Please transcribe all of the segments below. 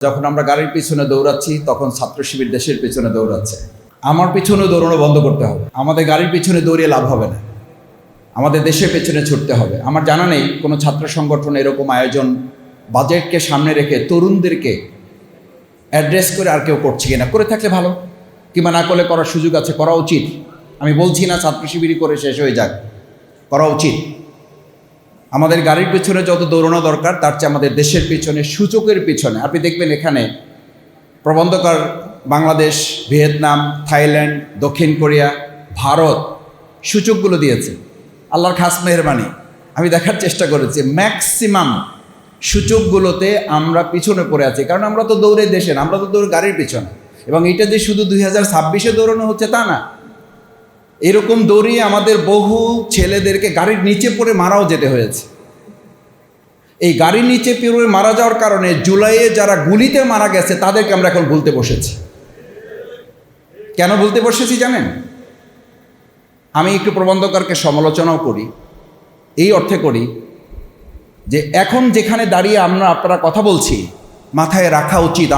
যখন আমরা গাড়ির পিছনে দৌড়াচ্ছি তখন ছাত্র শিবির দেশের পিছনে দৌড়াচ্ছে। আমার পিছনে দৌড়ানো বন্ধ করতে হবে। আমাদের গাড়ির পিছনে দৌড়িয়ে লাভ হবে না, আমাদের দেশের পেছনে ছুটতে হবে। আমার জানা নেই কোনো ছাত্র সংগঠন এরকম আয়োজন বাজেটকে সামনে রেখে তরুণদেরকে অ্যাড্রেস করে আর কেউ করছে কিনা। করে থাকলে ভালো, কিংবা না করলে করার সুযোগ আছে, করা উচিত। আমি বলছি না ছাত্র শিবিরই করে শেষ হয়ে যাক, করা উচিত। আমাদের গাড়ির পিছনে যত দৌড়ানো দরকার তার চেয়ে আমাদের দেশের পিছনে, সূচকের পিছনে। আপনি দেখবেন এখানে প্রবন্ধকার বাংলাদেশ, ভিয়েতনাম, থাইল্যান্ড, দক্ষিণ কোরিয়া, ভারত সূচকগুলো দিয়েছে। আল্লাহর খাস মেহরবানি, আমি দেখার চেষ্টা করেছি ম্যাক্সিমাম সূচকগুলোতে আমরা পিছনে পড়ে আছি। কারণ আমরা তো দৌড়ে দেশে না, আমরা তো দৌড় গাড়ির পিছনে। এবং এটা যে শুধু 2026-এ দৌড়ানো হচ্ছে তা না, এরকম দৌড়িয়ে আমাদের বহু ছেলেদেরকে গাড়ির নিচে পড়ে মারাও যেতে হয়েছে। এই গাড়ির নিচে পড়ে মারা যাওয়ার কারণে জুলাইয়ে যারা গুলিতে মারা গেছে তাদেরকে আমরা এখন ভুলতে বসেছি। কেন ভুলতে বসেছি জানেন? আমি একটু প্রবন্ধকারকে সমালোচনাও করি, এই অর্থে করি যে এখন যেখানে দাঁড়িয়ে আপনারা কথা বলছি, মাথায় রাখা উচিত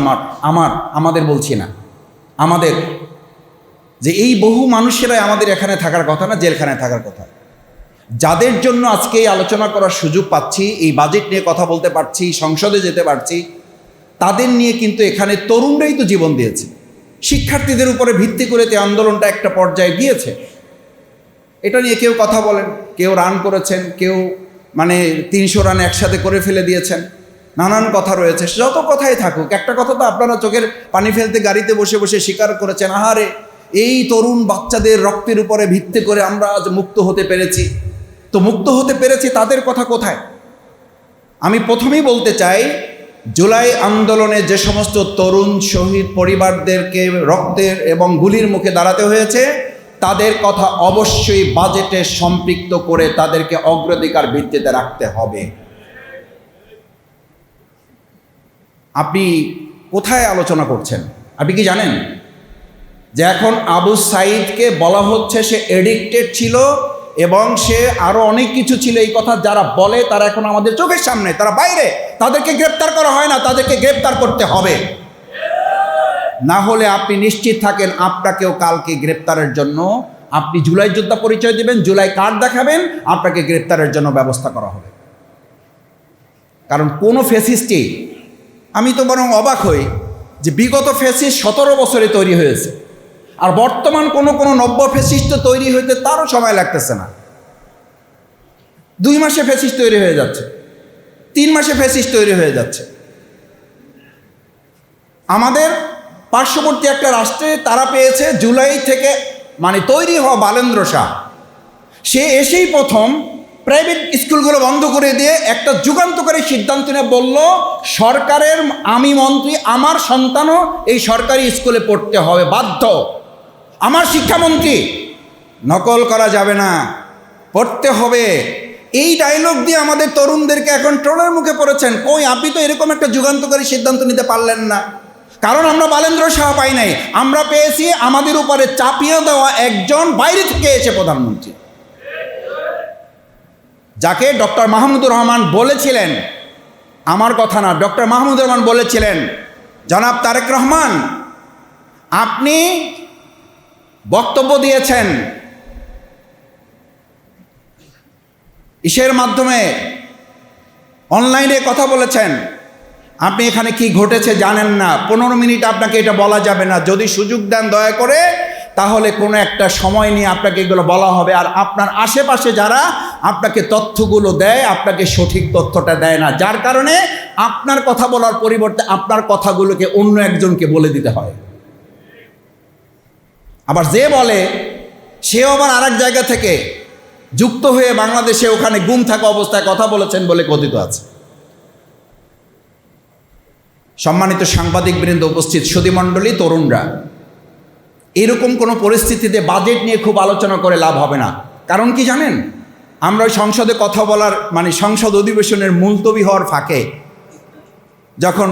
আমাদের বলছি না, আমাদের, যে এই বহু মানুষেরাই আমাদের এখানে থাকার কথা না, জেলখানায় থাকার কথা। যাদের জন্য আজকে এই আলোচনা করার সুযোগ পাচ্ছি, এই বাজেট নিয়ে কথা বলতে পারছি, সংসদে যেতে পারছি, তাদের নিয়ে কিন্তু এখানে তরুণরাই তো জীবন দিয়েছে। শিক্ষার্থীদের উপরে ভিত্তি করে এই আন্দোলনটা একটা পর্যায়ে গিয়েছে। এটা নিয়ে কেউ কথা বলেন, কেউ রান করেছেন, কেউ 300 রান একসাথে করে ফেলে দিয়েছেন, নানান কথা রয়েছে। যত কথাই থাকুক, একটা কথা তো আপনারা চোখের পানি ফেলতে গাড়িতে বসে বসে স্বীকার করেছেন, আহারে এই তরুণ বাচ্চাদের রক্তের উপরে ভিত্তি করে আমরা আজ মুক্ত হতে পেরেছি। তো মুক্ত হতে পেরেছি, তাদের কথা কোথায়? আমি প্রথমেই বলতে চাই, জুলাই আন্দোলনে যে সমস্ত তরুণ শহীদ পরিবারদেরকে রক্তের এবং গুলির মুখে দাঁড়াতে হয়েছে, তাদের কথা অবশ্যই বাজেটে সম্পৃক্ত করে তাদেরকে অগ্রাধিকার ভিত্তিতে রাখতে হবে। আপনি কোথায় আলোচনা করছেন? আপনি কি জানেন যে এখন আবু সাঈদকে বলা হচ্ছে সে এডিক্টেড ছিল এবং সে আরো অনেক কিছু ছিল। এই কথা যারা বলে তারা এখন আমাদের চোখের সামনে, তারা বাইরে, তাদেরকে গ্রেপ্তার করা হয় না, তাদেরকে গ্রেপ্তার করতে হবে। না হলে আপনি নিশ্চিত থাকেন আপনাকেও কালকে গ্রেপ্তারের জন্য, আপনি জুলাই যোদ্ধা পরিচয় দিবেন, জুলাই কার্ড দেখাবেন, আপনাকে গ্রেপ্তারের জন্য ব্যবস্থা করা হবে। কারণ কোনো ফ্যাসিস্টই, আমি তো বরং অবাক হই যে বিগত ফ্যাসিস্ট 17 বছরে তৈরি হয়েছে, আর বর্তমান কোনো নব্য ফ্যাসিস্ট তৈরি হইতে তারও সময় লাগতেছে না। 2 মাসে ফ্যাসিস্ট তৈরি হয়ে যাচ্ছে, 3 মাসে ফ্যাসিস্ট তৈরি হয়ে যাচ্ছে। আমাদের পার্শ্ববর্তী একটা রাষ্ট্রে তারা পেয়েছে জুলাই থেকে তৈরি হওয়া বালেন্দ্র শাহ, সে এসেই প্রথম প্রাইভেট স্কুলগুলো বন্ধ করে দিয়ে একটা যুগান্তকারী সিদ্ধান্ত নিয়ে বলল, সরকারের, আমি মন্ত্রী, আমার সন্তানও এই সরকারি স্কুলে পড়তে হবে, বাধ্য। আমার শিক্ষামন্ত্রী, নকল করা যাবে না, পড়তে হবে। এই ডায়লগ দিয়ে আমাদের তরুণদেরকে এখন ট্রোলের মুখে পড়েছেন। কই, আপনি তো এরকম একটা যুগান্তকারী সিদ্ধান্ত নিতে পারলেন না। কারণ আমরা বালেন্দ্র শাহ পাই নাই, আমরা পেয়েছি আমাদের উপরে চাপিয়ে দেওয়া একজন বাইরে থেকে এসে প্রধানমন্ত্রী, যাকে ডক্টর মাহমুদুর রহমান বলেছিলেন, আমার কথা না, ডক্টর মাহমুদুর রহমান বলেছিলেন, জনাব তারেক রহমান, আপনি বক্তব্য দিয়েছেন ইসের মাধ্যমে, অনলাইনে কথা বলেছেন, আপনি এখানে কি ঘটেছে জানেন না, 15 মিনিট আপনাকে এটা বলা যাবে না। যদি সুযোগ দেন দয়া করে, তাহলে কোনো একটা সময় নিয়ে আপনাকে এগুলো বলা হবে। আর আপনার আশেপাশে যারা আপনাকে তথ্যগুলো দেয়, আপনাকে সঠিক তথ্যটা দেয় না, যার কারণে আপনার কথা বলার পরিবর্তে আপনার কথাগুলোকে অন্য একজনকে বলে দিতে হয়। আবার যে বলে সেও আবার আরেক জায়গা থেকে যুক্ত হয়ে বাংলাদেশে ওখানে গুম থাকা অবস্থায় কথা বলেছেন বলে কথিত আছে। সম্মানিত সাংবাদিকবৃন্দ, উপস্থিত সুধীমণ্ডলী, তরুণরা, এরকম কোনো পরিস্থিতিতে বাজেট নিয়ে খুব আলোচনা করে লাভ হবে না। কারণ কি জানেন? আমরা সংসদে কথা বলার সংসদ অধিবেশনের মুলতবি হওয়ার ফাঁকে যখন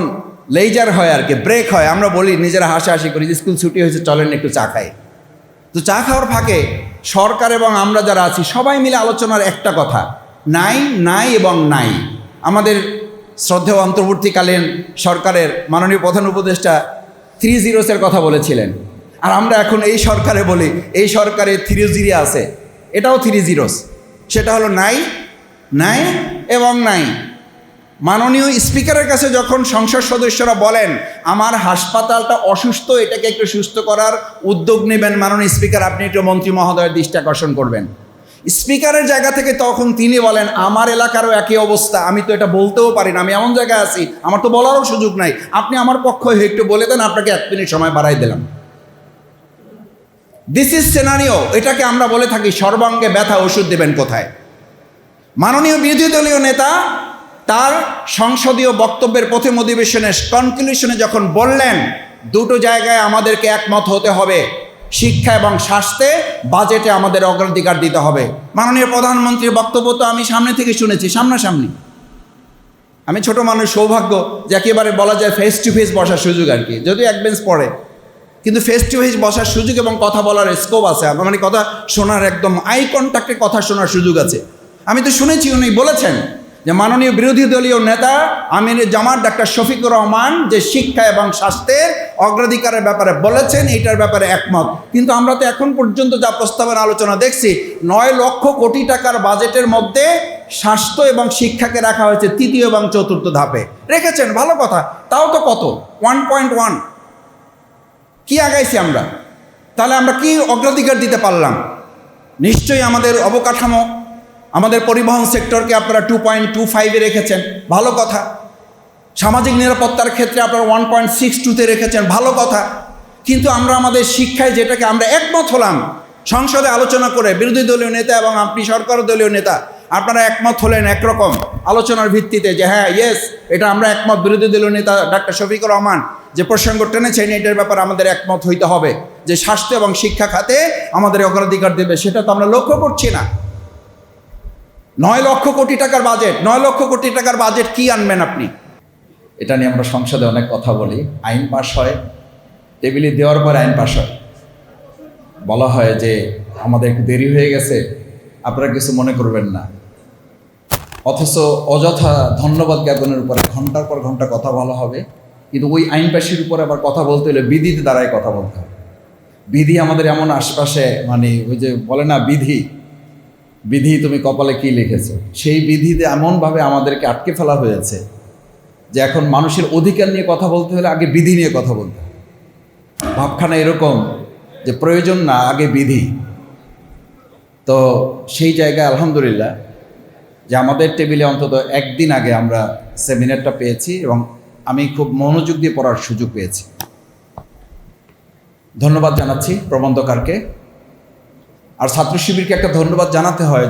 লেজার হয় আর কি, ব্রেক হয়, আমরা বলি, নিজেরা হাসাহাসি করি, স্কুল ছুটি হয়েছে, চলেন একটু চা খাই। তো চা খাওয়ার ফাঁকে সরকার এবং আমরা যারা আছি সবাই মিলে আলোচনার একটা কথা, নাই, নাই এবং নাই। আমাদের শ্রদ্ধেয় অন্তর্বর্তীকালীন সরকারের মাননীয় প্রধান উপদেষ্টা 3 zeros কথা বলেছিলেন, আর আমরা এখন এই সরকারে বলি এই সরকারে 3 0 আছে, এটাও 3 zeros। সেটা হলো নাই, নাই এবং নাই। মাননীয় স্পিকারের কাছে যখন সংসদ সদস্যরা বলেন আমার হাসপাতালটা অসুস্থ, এটাকে একটু সুস্থ করার উদ্যোগ নেবেন মাননীয় স্পিকার, আপনি একটু মন্ত্রী মহোদয়ের দৃষ্টি আকর্ষণ করবেন। স্পিকারের জায়গা থেকে তখন তিনি বলেন আমার এলাকারও একই অবস্থা, আমি তো এটা বলতেও পারি না, আমি এমন জায়গায় আছি আমার তো বলারও সুযোগ নাই, আপনি আমার পক্ষ হয়ে একটু বলে দেন, আপনাকে 1 মিনিট সময় বাড়াই দিলাম। This is scenario. এটাকে আমরা বলে থাকি সর্বাঙ্গে ব্যথা, ওষুধ দেবেন কোথায়। মাননীয় বিরোধী দলীয় নেতা তার সংসদীয় বক্তব্যের প্রথম অধিবেশনে কনক্লুশনে যখন বললেন দুটো জায়গায় আমাদেরকে একমত হতে হবে, শিক্ষা এবং স্বাস্থ্যে বাজেটে আমাদের অগ্রাধিকার দিতে হবে। মাননীয় প্রধানমন্ত্রীর বক্তব্য তো আমি সামনে থেকে শুনেছি, সামনাসামনি। আমি ছোট মানুষ, সৌভাগ্য যে একেবারে বলা যায় ফেস টু ফেস বসার সুযোগ আর কি, যদিও এক বেঞ্চ পড়ে, কিন্তু ফেস টু ফেস বসার সুযোগ এবং কথা বলার স্কোপ আছে, মানে কথা শোনার একদম আই কন্ট্যাক্টে কথা শোনার সুযোগ আছে। আমি তো শুনেছি উনি বলেছেন যে মাননীয় বিরোধী দলীয় নেতা আমির জামাত ডাক্তার শফিকুর রহমান যে শিক্ষা এবং স্বাস্থ্যের অগ্রাধিকারের ব্যাপারে বলেছেন, এটার ব্যাপারে একমত। কিন্তু আমরা তো এখন পর্যন্ত যা প্রস্তাবের আলোচনা দেখছি 9 লক্ষ কোটি টাকার বাজেটের মধ্যে স্বাস্থ্য এবং শিক্ষাকে রাখা হয়েছে 3য় এবং 4র্থ ধাপে রেখেছেন, ভালো কথা। তাও তো কত 1.1 কি আগাইছি আমরা, তাহলে আমরা কি অগ্রাধিকার দিতে পারলাম? নিশ্চয়ই আমাদের অবকাঠামো, আমাদের পরিবহন সেক্টরকে আপনারা 2.25-এ রেখেছেন, ভালো কথা। সামাজিক নিরাপত্তার ক্ষেত্রে আপনারা 1.62-তে রেখেছেন, ভালো কথা। কিন্তু আমরা আমাদের শিক্ষায় যেটাকে আমরা একমত হলাম সংসদে আলোচনা করে, বিরোধী দলীয় নেতা এবং আপনি সরকার দলীয় নেতা আপনারা একমত হলেন একরকম আলোচনার ভিত্তিতে যে হ্যাঁ ইয়েস এটা আমরা একমত, বিরোধী দলীয় নেতা ডাক্তার শফিকুর রহমান যে প্রসঙ্গ টেনেছেন এটার ব্যাপারে আমাদের একমত হইতে হবে যে স্বাস্থ্য এবং শিক্ষা খাতে আমাদের অগ্রাধিকার দেবে, সেটা তো আমরা লক্ষ্য করছি না। 9 লক্ষ কোটি টাকার বাজেট, 9 লক্ষ কোটি টাকার বাজেট কি আনবেন আপনি? এটা নিয়ে আমরা সংসদে অনেক কথা বলি, আইন পাস হয়, টেবিলে দেওয়ার পর আইন পাস হয়, বলা হয় যে আমাদের একটু দেরি হয়ে গেছে, আপনারা কিছু মনে করবেন না। অথচ অযথা ধন্যবাদ জ্ঞাপনের উপরে ঘন্টার পর ঘন্টা কথা বলা হবে, কিন্তু ওই আইন পাশের উপরে আবার কথা বলতে হলে বিধিতে দ্বারাই কথা বলতে হবে। বিধি আমাদের এমন আশপাশে, মানে ওই যে বলে না বিধি, বিধি তুমি কপালে কি লিখেছো, সেই বিধিতে এমনভাবে আমাদেরকে আটকে ফেলা হয়েছে যে এখন মানুষের অধিকার নিয়ে কথা বলতে হলে আগে বিধি নিয়ে কথা বলতে হবে। ভাবখানা এরকম যে প্রয়োজন না, আগে বিধি। তো সেই জায়গায় আলহামদুলিল্লাহ যে আমাদের টেবিলে অন্তত একদিন আগে আমরা সেমিনারটা পেয়েছি এবং আমি খুব মনোযোগ দিয়ে পড়ার সুযোগ পেয়েছি। ধন্যবাদ জানাচ্ছি প্রবন্ধকারকে, আর ছাত্র শিবিরকে একটা ধন্যবাদ জানাতে হয়।